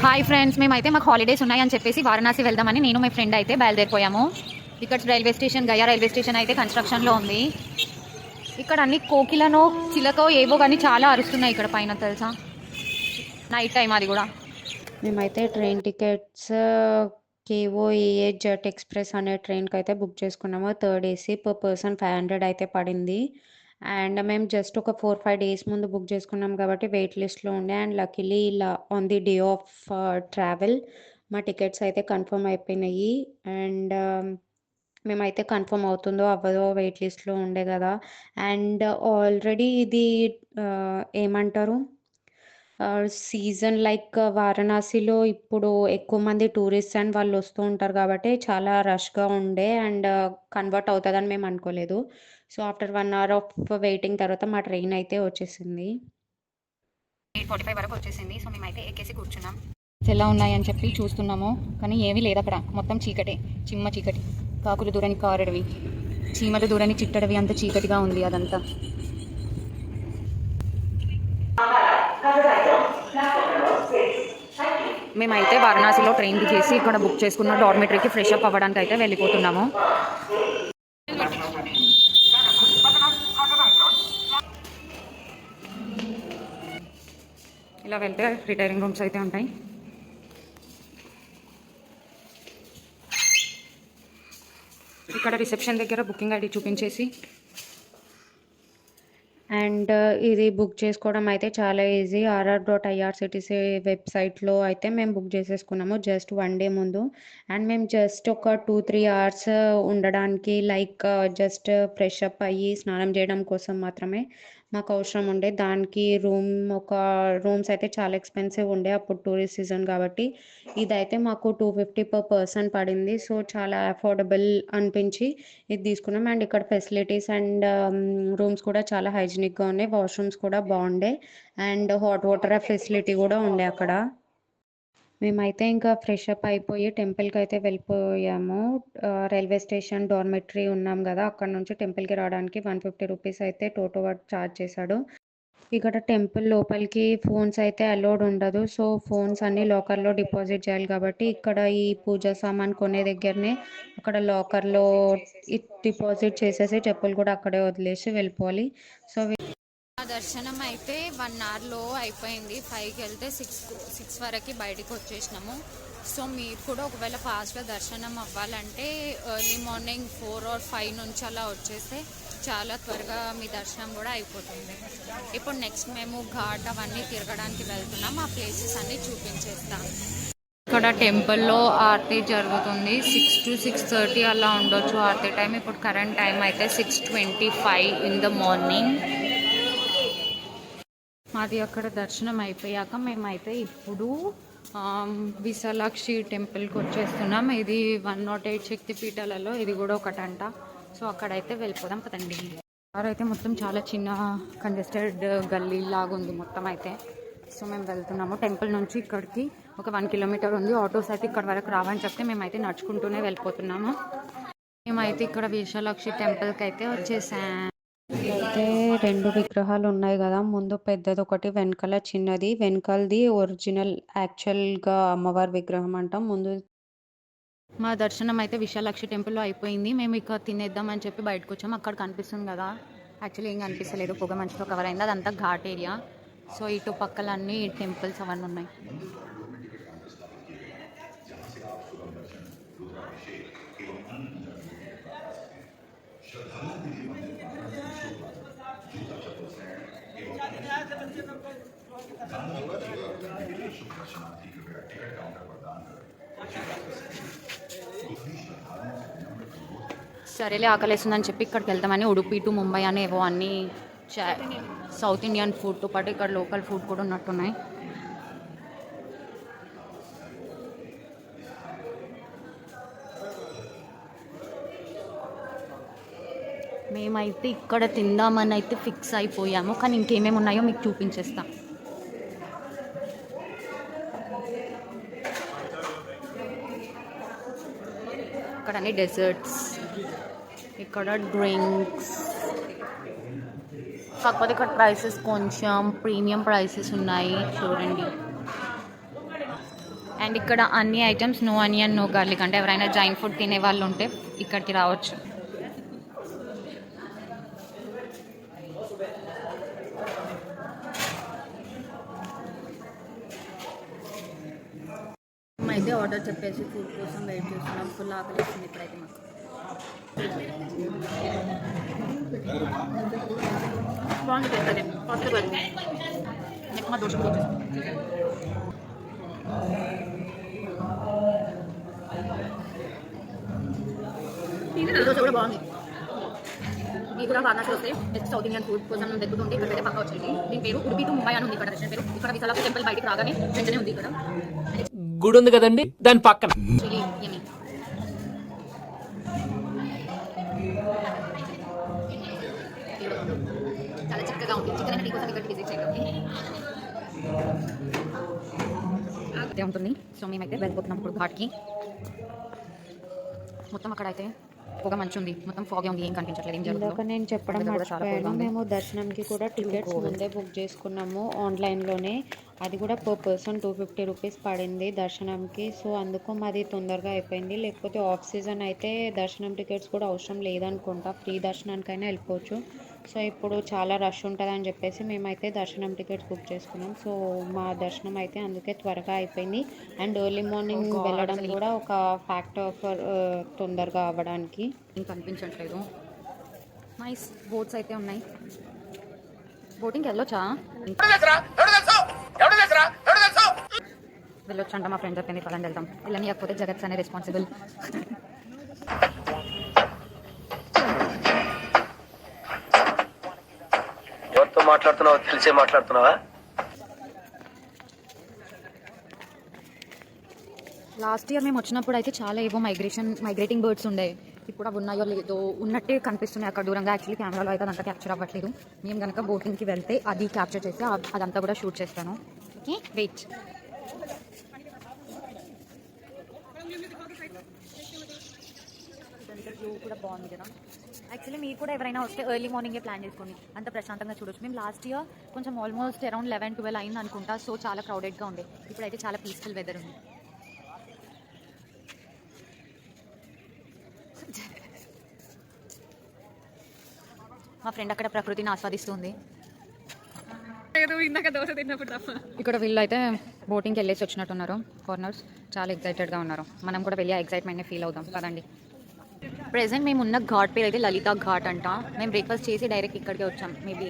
Hi friends, మేమైతే మాకు holidays ఉన్నాయని చెప్పేసి వారణాసి వెళ్దామని నేను మా ఫ్రెండ్ అయితే బయలుదేరిపోయాము. ఇక్కడ railway station, Gaya railway station అయితే కన్స్ట్రక్షన్లో ఉంది. ఇక్కడ అన్ని కోకిలనో చిలకో ఏవో కానీ చాలా అరుస్తున్నాయి ఇక్కడ పైన, తెలుసా? నైట్ టైం అది కూడా. మేమైతే ట్రైన్ టికెట్స్ కేఓఏ జెట్ ఎక్స్ప్రెస్ అనే ట్రైన్కి అయితే బుక్ చేసుకున్నాము. థర్డ్ ఏసీ పర్ పర్సన్ 500 అయితే పడింది. అండ్ మేము జస్ట్ ఒక 4-5 డేస్ ముందు బుక్ చేసుకున్నాం కాబట్టి వెయిట్ లిస్ట్లో ఉండే. అండ్ లక్కీలీ ఇలా on the day of travel మా టికెట్స్ అయితే కన్ఫర్మ్ అయిపోయినాయి. అండ్ మేమైతే కన్ఫర్మ్ అవుతుందో అవ్వదో వెయిట్ లిస్ట్లో ఉండే కదా. అండ్ ఆల్రెడీ ఇది ఏమంటారు, సీజన్ లైక్ వారణాసిలో ఇప్పుడు ఎక్కువ మంది టూరిస్ట్ అండ్ వాళ్ళు వస్తూ ఉంటారు కాబట్టి చాలా రష్గా ఉండే. అండ్ కన్వర్ట్ అవుతుందని మేము అనుకోలేదు. So after 1 hour of waiting తర్వాత మా ట్రైన్ అయితే వచ్చేసింది. 8:45 వరకు వచ్చేసింది. సో మేమైతే ఎక్కేసి కూర్చున్నాం. ఎలా ఉన్నాయని చెప్పి చూస్తున్నాము, కానీ ఏమీ లేదు అక్కడ. మొత్తం చీకటే, చిమ్మ చీకటి. కాకులు దూరని కారడవి, చీమలు దూరని చిట్టడవి, అంత చీకటిగా ఉంది అదంతా. మేమైతే వారణాసిలో ట్రైన్ దిగేసి ఇక్కడ బుక్ చేసుకున్న డార్మెటరీకి ఫ్రెష్ అప్ అవ్వడానికి అయితే వెళ్ళిపోతున్నాము. ఇలా వెళ్తే రిటైరింగ్ రూమ్స్ అయితే ఉంటాయి. ఇక్కడ రిసెప్షన్ దగ్గర బుకింగ్ ఐడి చూపించేసి, అండ్ ఇది బుక్ చేసుకోవడం అయితే చాలా ఈజీ. rr.irctc వెబ్సైట్లో అయితే మేము బుక్ చేసేసుకున్నాము జస్ట్ 1 day ముందు. అండ్ మేము జస్ట్ ఒక 2-3 hours ఉండడానికి, లైక్ జస్ట్ ఫ్రెష్ అప్ అయ్యి స్నానం చేయడం కోసం మాత్రమే మాకు అవసరం ఉండే. దానికి రూమ్స్ అయితే చాలా ఎక్స్పెన్సివ్ ఉండే అప్పుడు టూరిస్ట్ సీజన్ కాబట్టి. ఇదైతే మాకు 250 per person పడింది. సో చాలా అఫోర్డబుల్ అనిపించి ఇది తీసుకున్నాం. అండ్ ఇక్కడ ఫెసిలిటీస్ అండ్ రూమ్స్ కూడా చాలా హైజీనిక్గా ఉన్నాయి. వాష్రూమ్స్ కూడా బాగుండే. అండ్ హాట్ వాటర్ ఫెసిలిటీ కూడా ఉండే అక్కడ. మేమైతే ఇంకా ఫ్రెష్ అప్ అయిపోయి టెంపుల్కి అయితే వెళ్ళిపోయాము. రైల్వే స్టేషన్ డార్మెటరీ ఉన్నాం కదా, అక్కడ నుంచి టెంపుల్కి రావడానికి 150 రూపీస్ అయితే టోటో ఛార్జ్ చేశాడు. ఇక్కడ టెంపుల్ లోపలికి ఫోన్స్ అయితే అలౌడ్ ఉండదు. సో ఫోన్స్ అన్ని లాకర్లో డిపాజిట్ చేయాలి కాబట్టి ఇక్కడ ఈ పూజా సామాన్ కొనే దగ్గరనే అక్కడ లాకర్లో డిపాజిట్ చేసేసి చెప్పులు కూడా అక్కడే వదిలేసి వెళ్ళిపోవాలి. సో దర్శనం అయితే 1 hourలో అయిపోయింది. 5కి వెళ్తే 6 వరకు బయటికి వచ్చేసినాము. సో మీరు కూడా ఒకవేళ ఫాస్ట్గా దర్శనం అవ్వాలంటే ఎర్లీ మార్నింగ్ 4 or 5 నుంచి అలా వచ్చేస్తే చాలా త్వరగా మీ దర్శనం కూడా అయిపోతుంది. ఇప్పుడు నెక్స్ట్ మేము ఘాట్ అవన్నీ తిరగడానికి వెళ్తున్నాం. ఆ ప్లేసెస్ అన్నీ చూపించేస్తాం. ఇక్కడ టెంపుల్లో ఆరతి జరుగుతుంది. 6 to 6:30 అలా ఉండొచ్చు ఆరతి టైం. ఇప్పుడు కరెంట్ టైం అయితే 6:25 in the morning. మాది అక్కడ దర్శనం అయిపోయాక మేమైతే ఇప్పుడు విశాలాక్షి టెంపుల్కి వచ్చేస్తున్నాం. ఇది 108 శక్తిపీఠాలలో ఇది కూడా ఒకటంట. సో అక్కడైతే వెళ్ళిపోదాం కదండి. అయితే మొత్తం చాలా చిన్న కంజెస్టెడ్ గల్లీ లాగా ఉంది మొత్తం అయితే. సో మేము వెళ్తున్నాము. టెంపుల్ నుంచి ఇక్కడికి ఒక 1 kilometer ఉంది. ఆటోస్ అయితే ఇక్కడ వరకు రావని చెప్తే మేమైతే నడుచుకుంటూనే వెళ్ళిపోతున్నాము. మేమైతే ఇక్కడ విశాలాక్షి టెంపుల్కి అయితే వచ్చేసాం. అయితే 2 విగ్రహాలు ఉన్నాయి కదా, ముందు పెద్దది ఒకటి, వెనకాల చిన్నది. వెనకాలది ఒరిజినల్ యాక్చువల్గా అమ్మవారి విగ్రహం అంటాం. ముందు మా దర్శనం అయితే విశాలాక్షి టెంపుల్లో అయిపోయింది. మేము ఇక్కడ తినేద్దామని చెప్పి బయటకు వచ్చాము. అక్కడ కనిపిస్తుంది కదా, యాక్చువల్లీ ఏం కనిపిస్తలేదు, పొగ మంచిగా కవర్ అయింది. అదంతా ఘాట్ ఏరియా. సో ఇటు పక్కలన్నీ టెంపుల్స్ అవన్నీ ఉన్నాయి. సరేలే ఆకలేస్తుందని చెప్పి ఇక్కడికి వెళ్తామని ఉడుపి టు ముంబై అనేవో అన్నీ సౌత్ ఇండియన్ ఫుడ్తో పాటు ఇక్కడ లోకల్ ఫుడ్ కూడా ఉన్నట్టున్నాయి. మేమైతే ఇక్కడ తిందామని అయితే ఫిక్స్ అయిపోయాము, కానీ ఇంకేమేమి ఉన్నాయో మీకు చూపించేస్తాం. ఇక్కడ అన్ని డెజర్ట్స్, ఇక్కడ డ్రింక్స్, కాకపోతే ఇక్కడ ప్రైసెస్ కొంచెం ప్రీమియం ప్రైసెస్ ఉన్నాయి చూడండి. అండ్ ఇక్కడ అన్ని items no onion no garlic, అంటే ఎవరైనా జైన్ ఫుడ్ తినే వాళ్ళు ఉంటే ఇక్కడికి రావచ్చు. అయితే ఆర్డర్ చెప్పేసి ఫుడ్ కోసం వెయిట్ చేస్తున్నాం. ఫుల్ ఆకలి ఇస్తుంది ఇప్పుడైతే మాకు. బాగుంది పెద్దది ఫస్ట్ నెక్స్ట్ మా దోశ దోశ కూడా బాగుంది. మీకు కూడా వారణాసి వస్తే నెక్స్ట్ సౌత్ ఇండియన్ ఫుడ్ కోసం వెతుకుతుంటే ఇక్కడ అయితే పక్క వచ్చేది. దీని పేరు ఉడిపి టు ముంబై అని ఉంది ఇక్కడ రెస్టారెంట్ పేరు. ఇక్కడ విశాలాక్షి టెంపుల్ బయటికి రాగానే వెంటనే ఉంది ఇక్కడ గుడి ఉంది కదండి దాని పక్కన. చాలా చక్కగా ఉంది. చికెన్ అనేది మీకోసం ఇక్కడ విజిట్ చేయండి ఉంటుంది. సో మేమైతే వెళ్ళిపోతున్నాం ఇప్పుడు ఘాట్కి. మొత్తం అక్కడైతే పొగ మంచి ఉంది, మొత్తం ఫాగే ఉంది, ఏం కనిపించట్లేదు, ఏం జరుగుతుందో. నేను చెప్పడం మర్చిపోయాను, మేము దర్శనంకి కూడా టికెట్స్ ముందే బుక్ చేసుకున్నాము ఆన్లైన్లోనే. అది కూడా పర్ పర్సన్ 250 రూపీస్ పడింది దర్శనంకి. సో అందుకు మాది తొందరగా అయిపోయింది. లేకపోతే ఆఫ్ సీజన్ అయితే దర్శనం టికెట్స్ కూడా అవసరం లేదనుకుంటా, ఫ్రీ దర్శనానికైనా వెళ్ళిపోవచ్చు. సో ఇప్పుడు చాలా రష్ ఉంటుందని చెప్పేసి మేమైతే దర్శనం టికెట్స్ బుక్ చేసుకున్నాం. సో మా దర్శనం అయితే అందుకే త్వరగా అయిపోయింది. అండ్ ఎర్లీ మార్నింగ్ వెళ్ళడం కూడా ఒక ఫ్యాక్టర్ ఫర్ తొందరగా అవ్వడానికి. ఇంకా కనిపించట్లేదు. నైస్ బోట్స్ అయితే ఉన్నాయి. బోటింగ్కి వెళ్ళొచ్చా? వెళ్ళొచ్చు అంట. మా ఫ్రెండ్ చెప్పింది పదండి వెళ్తాం. వెళ్ళనియకపోతే జగత్ అనే రెస్పాన్సిబుల్. ఎవరితో మాట్లాడుతున్నావో తెలిసే మాట్లాడుతున్నావా? లాస్ట్ ఇయర్ మేము వచ్చినప్పుడు అయితే చాలా ఏవో మైగ్రేటింగ్ బర్డ్స్ ఉండే. ఇప్పుడు అవి ఉన్నాయో లేదో, ఉన్నట్టే కనిపిస్తున్నాయి అక్కడ దూరంగా. యాక్చువల్లీ కెమెరాలో అయితే అదంతా క్యాప్చర్ అవ్వట్లేదు. మేము కనుక బోటింగ్కి వెళ్తే అది క్యాప్చర్ చేసి అదంతా కూడా షూట్ చేస్తాను. Okay wait. వ్యూ కూడా బాగుంది కదా. యాక్చువల్లీ మీరు కూడా ఎవరైనా వస్తే ఎర్లీ మార్నింగే ప్లాన్ చేసుకోండి, అంత ప్రశాంతంగా చూడొచ్చు. మేము లాస్ట్ ఇయర్ కొంచెం ఆల్మోస్ట్ అరౌండ్ 11-12 అయింది అనుకుంటా. సో చాలా క్రౌడెడ్గా ఉండే. ఇప్పుడైతే చాలా పీస్ఫుల్ వెదర్ ఉంది. మా ఫ్రెండ్ అక్కడ ప్రకృతిని ఆస్వాదిస్తుంది. ఇక్కడ వీళ్ళు అయితే బోటింగ్కి వెళ్ళేసి వచ్చినట్టున్నారు. ఫారినర్స్ చాలా ఎక్సైటెడ్గా ఉన్నారు. మనం కూడా వెళ్ళి ఆ ఎక్సైట్మెంట్ని ఫీల్ అవుతాం కదండి. ప్రెసెంట్ మేము ఉన్న ఘాట్ పేరు అయితే లలితా ఘాట్ అంట. మేము బ్రేక్ఫాస్ట్ చేసి డైరెక్ట్ ఇక్కడికే వచ్చాం. మేబీ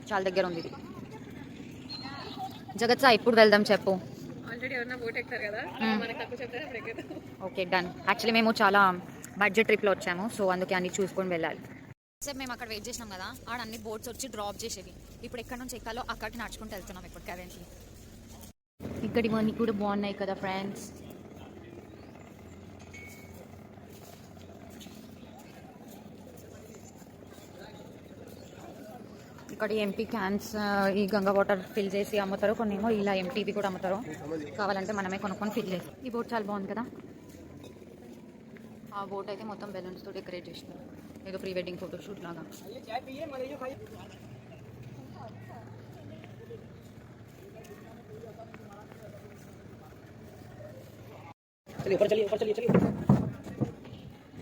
చాలా దగ్గర ఉంది ఇది. జగత్ సార్ ఇప్పుడు వెళ్దాం చెప్పు. Okay done. యాక్చువల్లీ మేము చాలా బడ్జెట్ ట్రిప్లో వచ్చాము, సో అందుకే అన్ని చూసుకొని వెళ్ళాలి. సార్ మేము అక్కడ వెయిట్ చేసినాం కదా, ఆడ అన్ని బోట్స్ వచ్చి డ్రాప్ చేసేవి. ఇప్పుడు ఎక్కడి నుంచి ఎక్కాలో అక్కడికి నడుచుకుంటూ వెళ్తున్నాం ఇప్పుడు కరెంట్లీ. ఇక్కడి ఇవన్నీ కూడా బాగున్నాయి కదా ఫ్రెండ్స్. ఇక్కడ ఎంటీ క్యాన్స్ ఈ గంగా వాటర్ ఫిల్ చేసి అమ్ముతారు. కొన్ని ఏమో ఇలా ఎంటీది కూడా అమ్ముతారు. కావాలంటే మనమే కొనుక్కొని ఫిల్ చేసి. ఈ బోట్ చాలా బాగుంది కదా. ఆ బోట్ అయితే మొత్తం బెలూన్స్తో డెకరేట్ చేసినారు, ఏదో ప్రీ వెడ్డింగ్ ఫోటోషూట్ లాగా.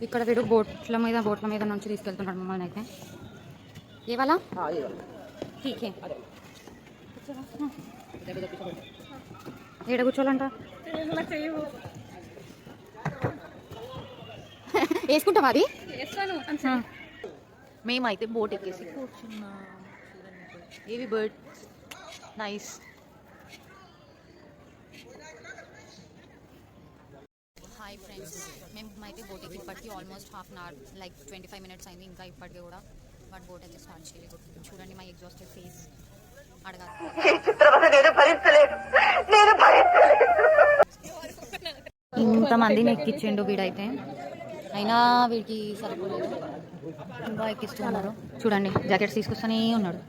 ఇక్కడ వీడు బోట్ల మీద నుంచి తీసుకెళ్తున్నాడు మమ్మల్ని అయితే. ఏ వాళ్ళ ఏడ కూర్చోవాలంట? వేసుకుంటాం అది. మేమైతే బోట్ ఎక్కేసి కూర్చున్నాం. ఏవి బర్డ్స్ నైస్. హాయ్ ఫ్రెండ్స్, మేమైతే బోట్ ఎక్కి ఇప్పటికీ almost half an hour like 25 minutes అయింది. ఇంకా ఇప్పటికీ కూడా బట్ బోట్ అయితే స్టార్ట్ చేయలేదు. చూడండి మై ఎగ్జాస్టెడ్ ఫేస్. అడగాలి ఇంతమందిని ఎక్కించిండు వీడైతే, అయినా వీడికి సరిపోలేదు. ఇంకా ఎక్కిస్తున్నారు. చూడండి జాకెట్స్ తీసుకొస్తూనే ఉన్నాడు.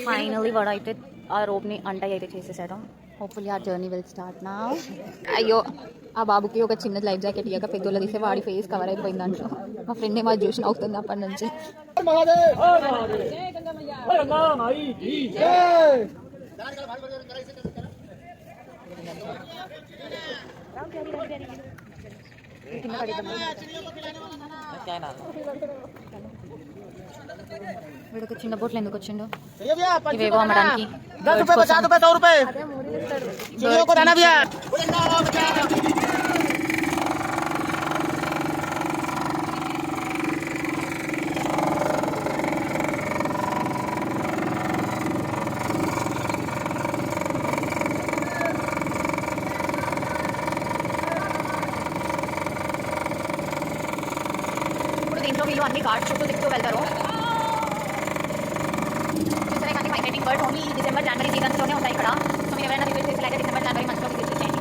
ఫైనల్లీ వాడు అయితే ఆ రోప్ని అంటై అయితే చేసేసాడు. హోప్ఫుల్లీ ఆ జర్నీ విల్ స్టార్ట్ నౌ. అయ్యో ఆ బాబుకి ఒక చిన్న లైఫ్ జాకెట్ ఇయ్యక పెద్దోళ్ళ తీసే వాడి ఫేస్ కవర్ అయిపోయింది దాంట్లో. మా ఫ్రెండ్ ఏమో చూసి అవుతుంది అప్పటి నుంచి. వీడికి చిన్న బోట్లు ఎందుకు వచ్చిండు? ఇవేవో అమ్మడానికి. ఇప్పుడు దీంట్లో వీళ్ళు అన్ని గార్డ్స్ చుట్టూ తిప్పుతూ వెళ్తారు. చూసారా కానీ మైగ్రేటింగ్ బర్డ్ ఓన్లీ డిసెంబర్ జనవరి సీజన్స్లోనే ఉంటాయి ఇక్కడ. సో మీరు ఎవరైనా విజిట్ చేసేలాగా డిసెంబర్ జనవరి మంత్లో విజిట్ చేయండి.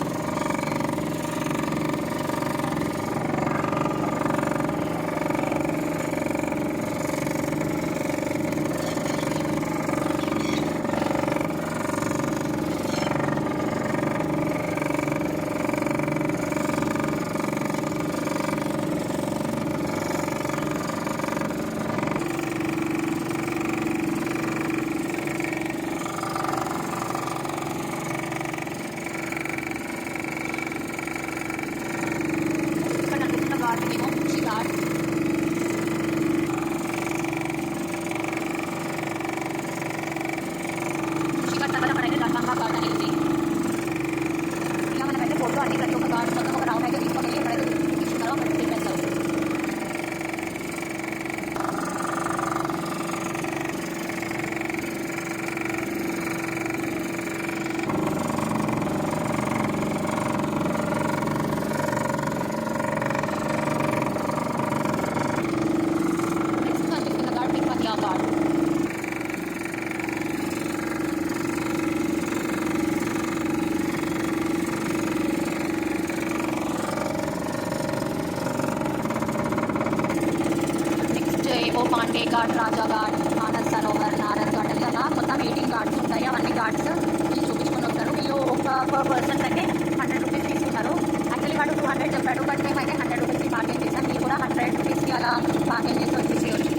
పాండే ఘాట్, రాజా ఘాట్, మానస్ సరోవర్, నారద్ ఘాట్ ఇలా మొత్తం 18 ఘాట్స్ ఉంటాయి. అవన్నీ ఘాట్స్ వీళ్ళు చూపించుకొని వస్తారు. వీళ్ళు ఒక పర్సన్ అయితే 100 రూపీస్ తీసుకుంటారు. యాక్చువల్లీ వాడు 200 చెప్పాడు, బట్ మేమైతే 100 రూపీస్కి బార్గెన్ చేసాం. మీరు కూడా 100 రూపీస్కి అలా బార్గెన్ చేసి వచ్చేసేయచ్చు.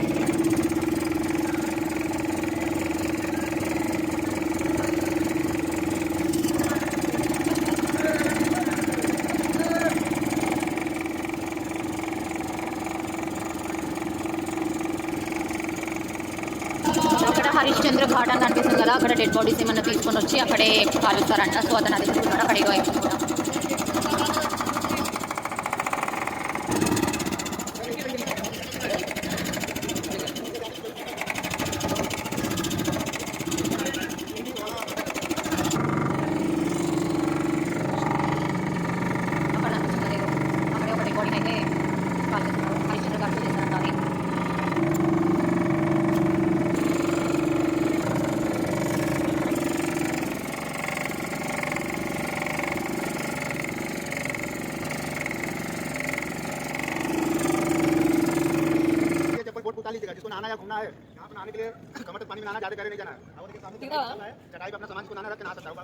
హరిశ్చంద్ర ఘాట్ అని కనిపిస్తుంది కదా, అక్కడ డెడ్ బాడీస్ ఏమన్నా తీసుకొని వచ్చి అక్కడే కాలుస్తారంట. సో అతను అది చూస్తున్నారు, అక్కడ ఏదో అయిపోతుంది. అక్కడే ఒక డెడ్ బాడీని అయితే కాలుస్తున్నారు. హరిశ్చంద్ర ఘాట్ చేస్తారంట అది. जिसको नहाना या घूमना है यहाँ पर नहाने के लिए कमर तक पानी में नहाना ज्यादा करे नहीं जाना है। चटाई पे अपना सामान को नहाना रख के नहा सकता है।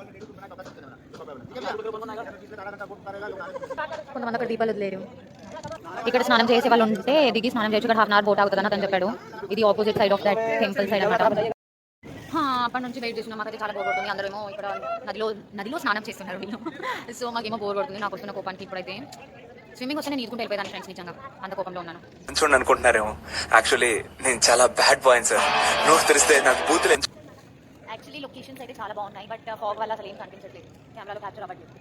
కొంతమంది అక్కడ దీపాలు వదిలేరు. ఇక్కడ స్నానం చేసే వాళ్ళు ఉంటే దిగి స్నానం చేయొచ్చు. ఇక్కడ 1/2 అవర్ బోట్ అవుతుందని అతను చెప్పాడు. ఇది opposite side of that temple side అనమాట. అప్పటి నుంచి వెయిట్ చేస్తున్నాం. మాకైతే చాలా బోర్ పడుతుంది. అందరేమో ఇక్కడ నదిలో స్నానం చేస్తున్నారు వీళ్ళు. సో మాకేమో బోర్ పడుతుంది. నాకు వస్తున్న కోపానికి ఇప్పుడైతే స్విమ్మింగ్ వస్తే నేను ఈదుకుంటూ వెళ్ళిపోయాను ఫ్రెండ్స్. నిజంగా అంత కోపంలో ఉన్నాను. చూడండి అనుకుంటున్నారేమో, యాక్చువల్లీ నేను చాలా బ్యాడ్ బాయ్ సార్. నోట్ తెరిస్తే నాకు బూతులు. యాక్చువల్లీ లొకేషన్స్ అయితే చాలా బాగున్నాయి, బట్ ఫాగ్ వల్ల అసలు ఏం కనిపించట్లేదు. కెమెరాలో క్యాప్చర్ అవ్వట్లేదు.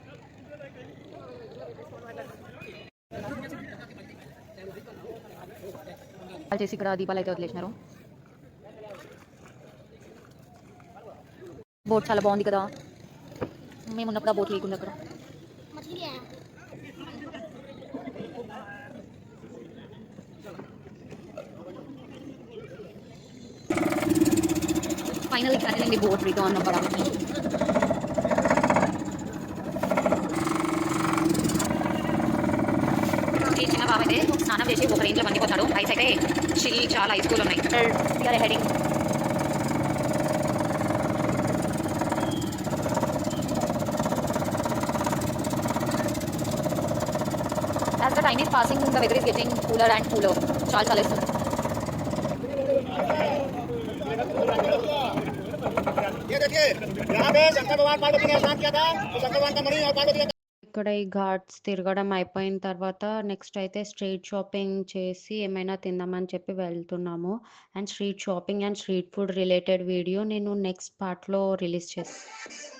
చేసి ఇక్కడ దీపాలు అయితే వదిలేసినారు. బోట్ చాలా బాగుంది కదా. మేము ఉన్నప్పుడు ఆ బోట్ లేకుండా అక్కడ. ఫైనల్ కదిలింది బోట్ రిటర్న్ అవ్వడానికి. ఈ చిన్న బాబు అయితే స్నానం చేసి ఒక రేంజ్లో మండిపోతాడు. ఐస్ అయితే చిల్, చాలా ఐస్ కూల్ ఉన్నాయి. We're heading. As the time is passing, the weather is getting cooler and cooler. చాలా చాలా ఇస్తుంది. ये देखिए यहाँ पे शंकर भगवान पार्वती ने स्नान किया था, तो शंकर भगवान का मणि और पार्वती का ఇక్కడ ఈ ఘాట్స్ తిరగడం అయిపోయిన తర్వాత నెక్స్ట్ అయితే స్ట్రీట్ షాపింగ్ చేసి ఏమైనా తిందామని చెప్పి వెళ్తున్నాము. And street shopping and street food related video నేను నెక్స్ట్ పార్ట్లో రిలీజ్ చేస్తాను.